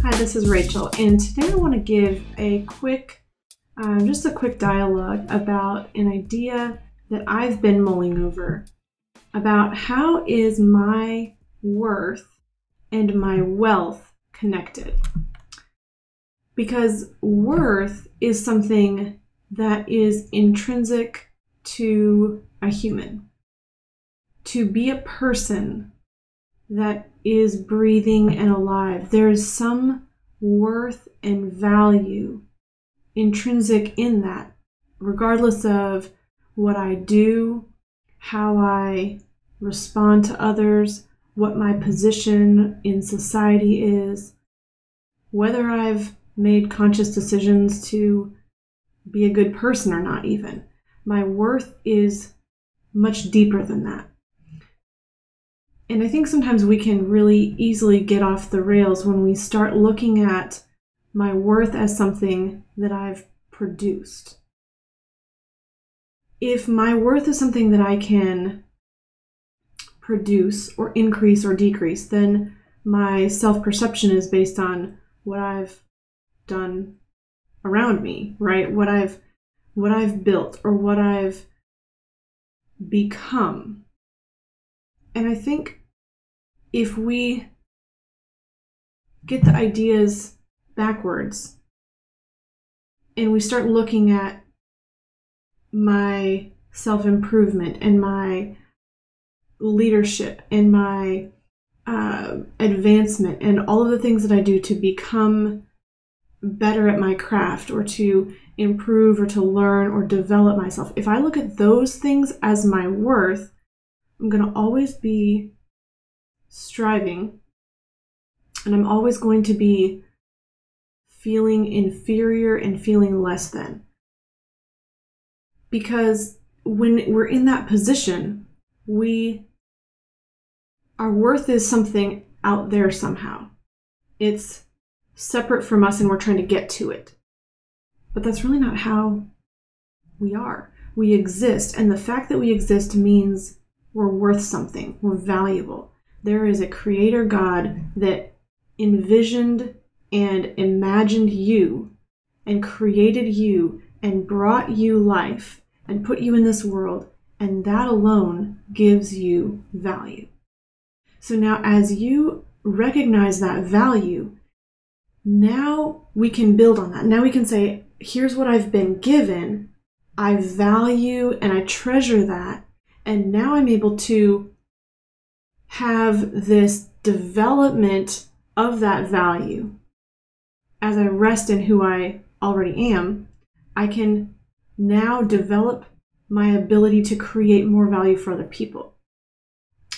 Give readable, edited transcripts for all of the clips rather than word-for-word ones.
Hi, this is Rachel, and today I want to give a quick dialogue about an idea that I've been mulling over about how is my worth and my wealth connected. Because worth is something that is intrinsic to a human. To be a person that is breathing and alive, there is some worth and value intrinsic in that, regardless of what I do, how I respond to others, what my position in society is, whether I've made conscious decisions to be a good person or not even. My worth is much deeper than that. And I think sometimes we can really easily get off the rails when we start looking at my worth as something that I've produced. If my worth is something that I can produce or increase or decrease, then my self-perception is based on what I've done around me, right? What I've built or what I've become. And I think if we get the ideas backwards and we start looking at my self-improvement and my leadership and my advancement and all of the things that I do to become better at my craft or to improve or to learn or develop myself, if I look at those things as my worth, I'm going to always be striving, and I'm always going to be feeling inferior and feeling less than. Because when we're in that position, our worth is something out there somehow. It's separate from us and we're trying to get to it. But that's really not how we are. We exist, and the fact that we exist means we're worth something. We're valuable. There is a creator God that envisioned and imagined you and created you and brought you life and put you in this world, and that alone gives you value. So now as you recognize that value, now we can build on that. Now we can say, here's what I've been given. I value and I treasure that. And now I'm able to have this development of that value. As I rest in who I already am, I can now develop my ability to create more value for other people.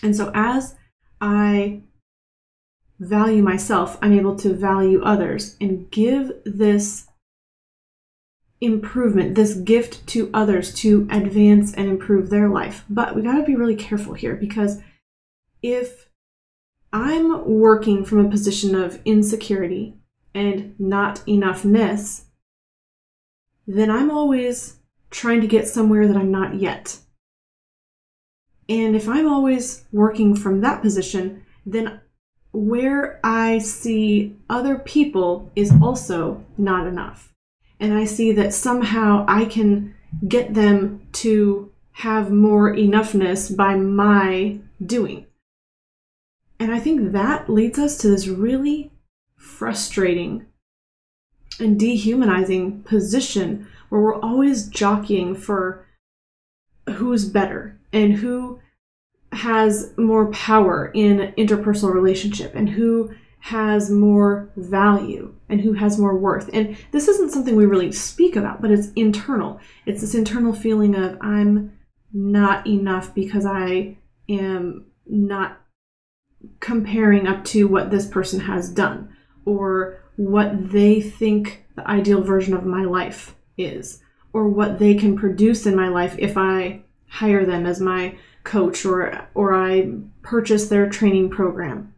And so as I value myself, I'm able to value others and give this improvement, this gift to others to advance and improve their life. But we got to be really careful here, because if I'm working from a position of insecurity and not enoughness, then I'm always trying to get somewhere that I'm not yet. And if I'm always working from that position, then where I see other people is also not enough. And I see that somehow I can get them to have more enoughness by my doing. And I think that leads us to this really frustrating and dehumanizing position where we're always jockeying for who's better and who has more power in interpersonal relationship and who has more value and who has more worth. And this isn't something we really speak about, but it's internal. It's this internal feeling of I'm not enough because I am not comparing up to what this person has done or what they think the ideal version of my life is, or what they can produce in my life if I hire them as my coach or I purchase their training program.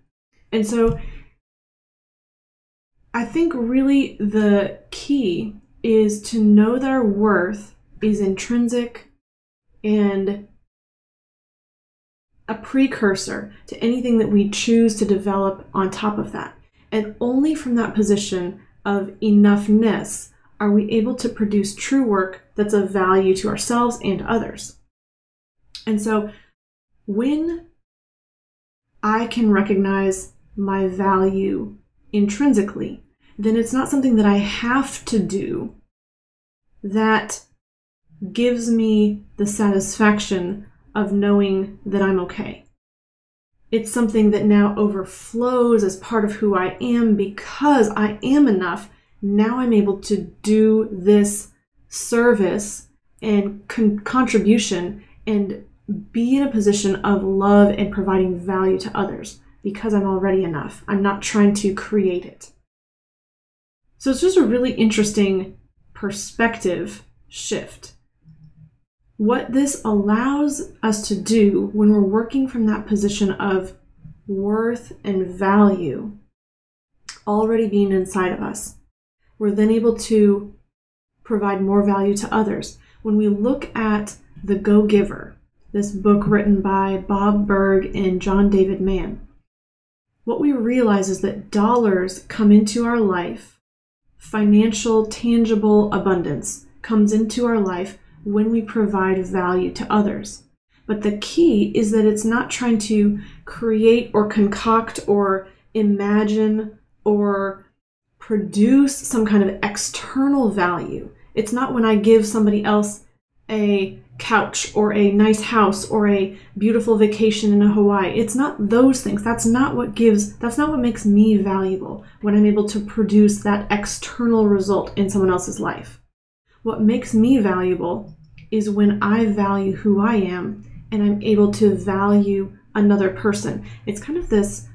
And so I think really the key is to know that our worth is intrinsic and a precursor to anything that we choose to develop on top of that. And only from that position of enoughness are we able to produce true work that's of value to ourselves and others. And so when I can recognize my value intrinsically, then it's not something that I have to do that gives me the satisfaction of knowing that I'm okay. It's something that now overflows as part of who I am because I am enough. Now I'm able to do this service and contribution and be in a position of love and providing value to others because I'm already enough. I'm not trying to create it. So it's just a really interesting perspective shift. What this allows us to do when we're working from that position of worth and value already being inside of us, we're then able to provide more value to others. When we look at The Go-Giver, this book written by Bob Berg and John David Mann, what we realize is that dollars come into our life, financial, tangible abundance comes into our life when we provide value to others. But the key is that it's not trying to create or concoct or imagine or produce some kind of external value. It's not when I give somebody else a couch or a nice house or a beautiful vacation in Hawaii. It's not those things. That's not what makes me valuable when I'm able to produce that external result in someone else's life. What makes me valuable is when I value who I am and I'm able to value another person. It's kind of this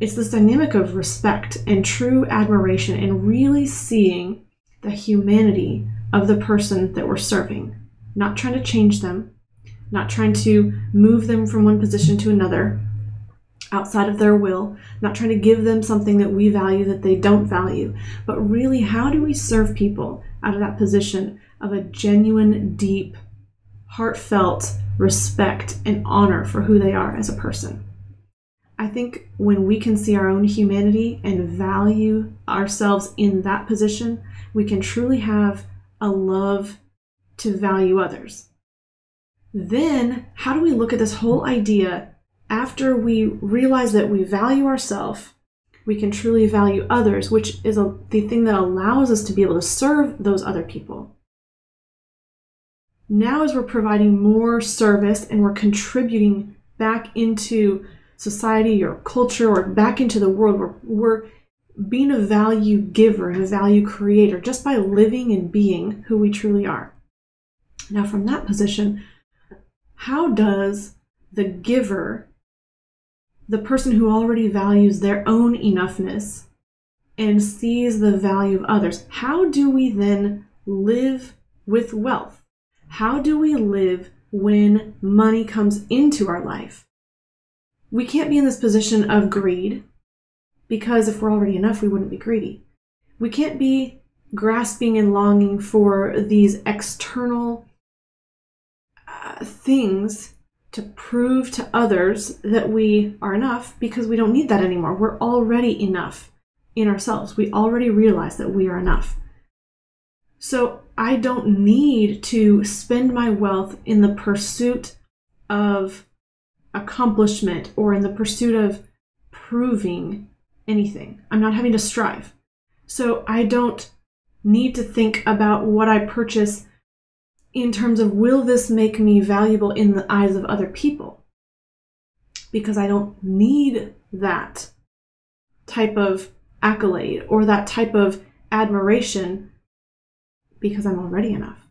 dynamic of respect and true admiration and really seeing the humanity of the person that we're serving. Not trying to change them, not trying to move them from one position to another outside of their will, not trying to give them something that we value that they don't value, but really how do we serve people out of that position of a genuine, deep, heartfelt respect and honor for who they are as a person. I think when we can see our own humanity and value ourselves in that position, we can truly have a love to value others. Then, how do we look at this whole idea after we realize that we value ourselves, we can truly value others, which is the thing that allows us to be able to serve those other people. Now, as we're providing more service and we're contributing back into society or culture or back into the world, we're being a value giver and a value creator just by living and being who we truly are. Now, from that position, how does the giver, the person who already values their own enoughness and sees the value of others, how do we then live with wealth? How do we live when money comes into our life? We can't be in this position of greed because if we're already enough, we wouldn't be greedy. We can't be grasping and longing for these external things to prove to others that we are enough because we don't need that anymore. We're already enough in ourselves. We already realize that we are enough. So I don't need to spend my wealth in the pursuit of accomplishment or in the pursuit of proving anything. I'm not having to strive. So I don't need to think about what I purchase in terms of, will this make me valuable in the eyes of other people? Because I don't need that type of accolade or that type of admiration because I'm already enough.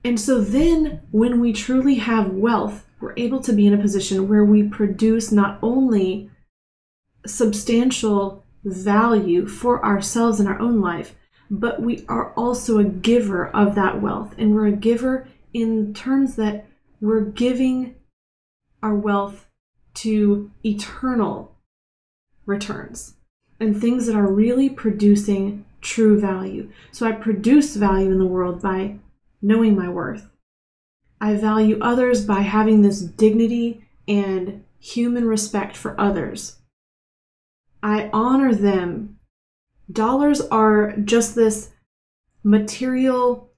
And so then when we truly have wealth, we're able to be in a position where we produce not only substantial value for ourselves in our own life, but we are also a giver of that wealth. And we're a giver in terms that we're giving our wealth to eternal returns and things that are really producing true value. So I produce value in the world by knowing my worth. I value others by having this dignity and human respect for others. I honor them. Dollars are just this material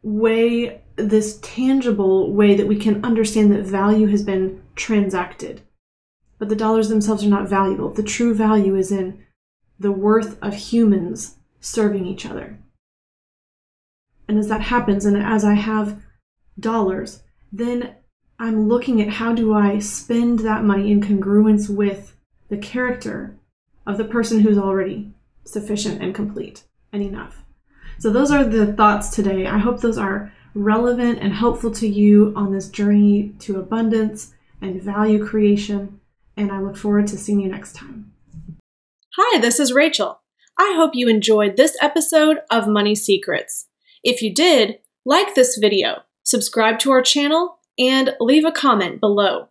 way, this tangible way that we can understand that value has been transacted. But the dollars themselves are not valuable. The true value is in the worth of humans serving each other. And as that happens, and as I have dollars, then I'm looking at how do I spend that money in congruence with the character of the person who's already sufficient and complete and enough. So those are the thoughts today. I hope those are relevant and helpful to you on this journey to abundance and value creation. And I look forward to seeing you next time. Hi, this is Rachel. I hope you enjoyed this episode of Money Secrets. If you did, like this video, subscribe to our channel, and leave a comment below.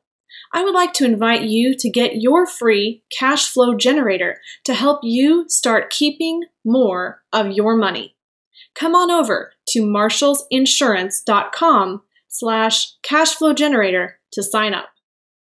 I would like to invite you to get your free cash flow generator to help you start keeping more of your money. Come on over to marshallsinsurance.com/cashflowgenerator to sign up.